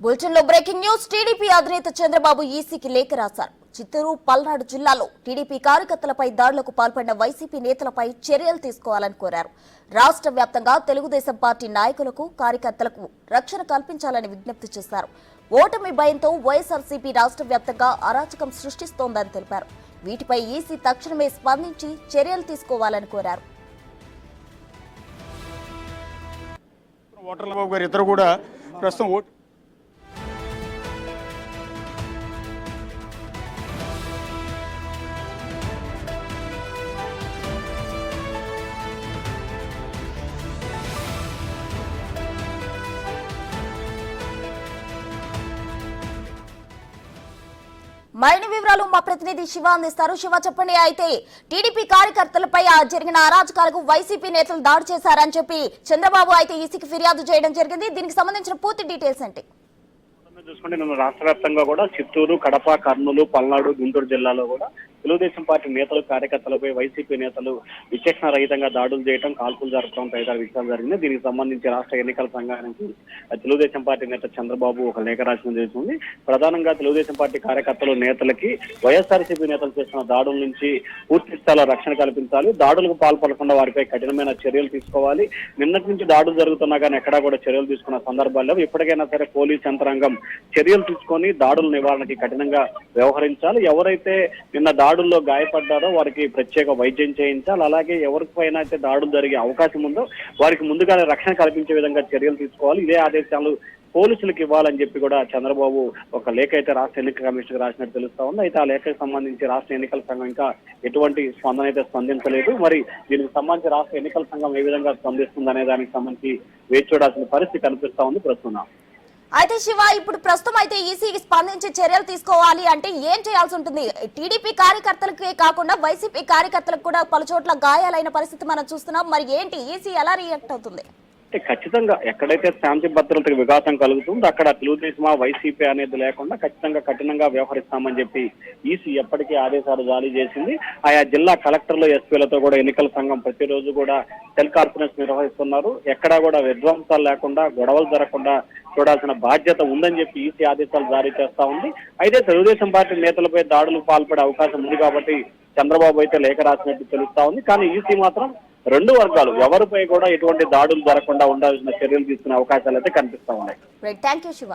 Bulletin లో breaking news. TDP అధినేత చంద్రబాబు ఈసీకి లేఖ రాశారు. చిత్తూరు, పల్నాడు జిల్లాలో టీడీపీ కార్యకర్తలపై దాడులకు పాల్పడిన వైసీపీ నేతలపై చర్యలు తీసుకోవాలని కోరారు. రాష్ట్ర వ్యాప్తంగా తెలుగుదేశం పార్టీ నాయకులకు, కార్యకర్తలకు రక్షణ కల్పించాలని విజ్ఞప్తి చేశారు. ఓటమి భయంతో వైఎస్ఆర్సీపీ రాష్ట్ర వ్యాప్తంగా అరాచకం సృష్టిస్తోందని తెలిపారు. వీటిపై ఈసీ తక్షణమే స్పందించి చర్యలు తీసుకోవాలని కోరారు. ఓటర్ల బాబు గారు ఇద్దరు కూడా ప్రస్తుతం మరిన్ని వివరాలు మా ప్రతినిధి శివ అందిస్తారు. శివ, చెప్పండి. అయితే టీడీపీ కార్యకర్తలపై జరిగిన అరాచకాలకు వైసీపీ నేతలు దాడి చేశారని చెప్పి చంద్రబాబు అయితే ఈసీకి ఫిర్యాదు చేయడం జరిగింది. దీనికి సంబంధించిన పూర్తి డీటెయిల్స్ ఏంటి? చూసుకుంటే నిన్న రాష్ట్ర వ్యాప్తంగా కూడా చిత్తూరు, కడప, కర్నూలు, పల్నాడు, గుంటూరు జిల్లాలో కూడా తెలుగుదేశం పార్టీ నేతలు, కార్యకర్తలపై వైసీపీ నేతలు విచక్షణ రహితంగా దాడులు చేయడం, కాల్పులు జరపడం తదితర విషయాలు జరిగింది. దీనికి సంబంధించి రాష్ట్ర ఎన్నికల సంఘానికి తెలుగుదేశం పార్టీ నేత చంద్రబాబు ఒక లేఖ రాసిన జరుగుతుంది. ప్రధానంగా తెలుగుదేశం పార్టీ కార్యకర్తలు, నేతలకి వైఎస్ఆర్సీపీ నేతలు చేస్తున్న దాడుల నుంచి పూర్తి స్థాయిలో రక్షణ కల్పించాలి, దాడులకు పాల్పడకుండా వారిపై కఠినమైన చర్యలు తీసుకోవాలి. నిన్నటి నుంచి దాడులు జరుగుతున్నా కానీ ఎక్కడా కూడా చర్యలు తీసుకున్న సందర్భాల్లో ఇప్పటికైనా సరే పోలీస్ యంత్రాంగం చర్యలు తీసుకొని దాడుల నివారణకి కఠినంగా వ్యవహరించాలి. ఎవరైతే నిన్న దాడుల్లో గాయపడ్డారో వారికి ప్రత్యేక వైద్యం చేయించాలి. అలాగే ఎవరిపైన అయితే దాడులు జరిగే అవకాశం ఉందో వారికి ముందుగానే రక్షణ కల్పించే విధంగా చర్యలు తీసుకోవాలి. ఇదే ఆదేశాలు పోలీసులకు ఇవ్వాలని చెప్పి కూడా చంద్రబాబు ఒక లేఖ అయితే రాష్ట్ర ఎన్నికల కమిషన్ రాసినట్టు తెలుస్తా ఉంది. అయితే ఆ లేఖకు సంబంధించి రాష్ట్ర ఎన్నికల సంఘం ఇంకా ఎటువంటి స్పందన అయితే స్పందించలేదు. మరి దీనికి సంబంధించి రాష్ట్ర ఎన్నికల సంఘం ఏ విధంగా స్పందిస్తుంది అనే దానికి సంబంధించి వేచి చూడాల్సిన పరిస్థితి కనిపిస్తా ఉంది ప్రస్తుతం. అయితే శివ, ఇప్పుడు ప్రస్తుతం అయితే ఈసీకి స్పందించి చర్యలు తీసుకోవాలి అంటే ఏం చేయాల్సి ఉంటుంది? టీడీపీ కార్యకర్తలకే కాకుండా వైసీపీ కార్యకర్తలకు కూడా పలు చోట్ల గాయాలైన పరిస్థితి మనం చూస్తున్నాం. మరి ఏంటి, ఈసీ ఎలా రియాక్ట్ అవుతుంది? ఖచ్చితంగా ఎక్కడైతే శాంతి భద్రతకు విఘాతం కలుగుతుందో అక్కడ తెలుగుదేశమా, వైసీపీ అనేది లేకుండా ఖచ్చితంగా కఠినంగా వ్యవహరిస్తామని చెప్పి ఈసీ ఎప్పటికీ ఆదేశాలు జారీ చేసింది. ఆయా జిల్లా కలెక్టర్లు, ఎస్పీలతో కూడా ఎన్నికల సంఘం ప్రతిరోజు కూడా టెల్ కాన్ఫరెన్స్ నిర్వహిస్తున్నారు. ఎక్కడా కూడా విధ్వంసాలు లేకుండా, గొడవలు జరగకుండా చూడాల్సిన బాధ్యత ఉందని చెప్పి ఈసీ ఆదేశాలు జారీ చేస్తా ఉంది. అయితే తెలుగుదేశం పార్టీ నేతలపై దాడులకు పాల్పడే అవకాశం ఉంది కాబట్టి చంద్రబాబు అయితే లేఖ రాసినట్టు తెలుస్తా ఉంది. కానీ ఈసీ మాత్రం రెండు వర్గాలు ఎవరిపై కూడా ఎటువంటి దాడులు జరగకుండా ఉండాల్సిన చర్యలు తీసుకునే అవకాశాలు అయితే కనిపిస్తా ఉన్నాయి. థాంక్యూ శివ.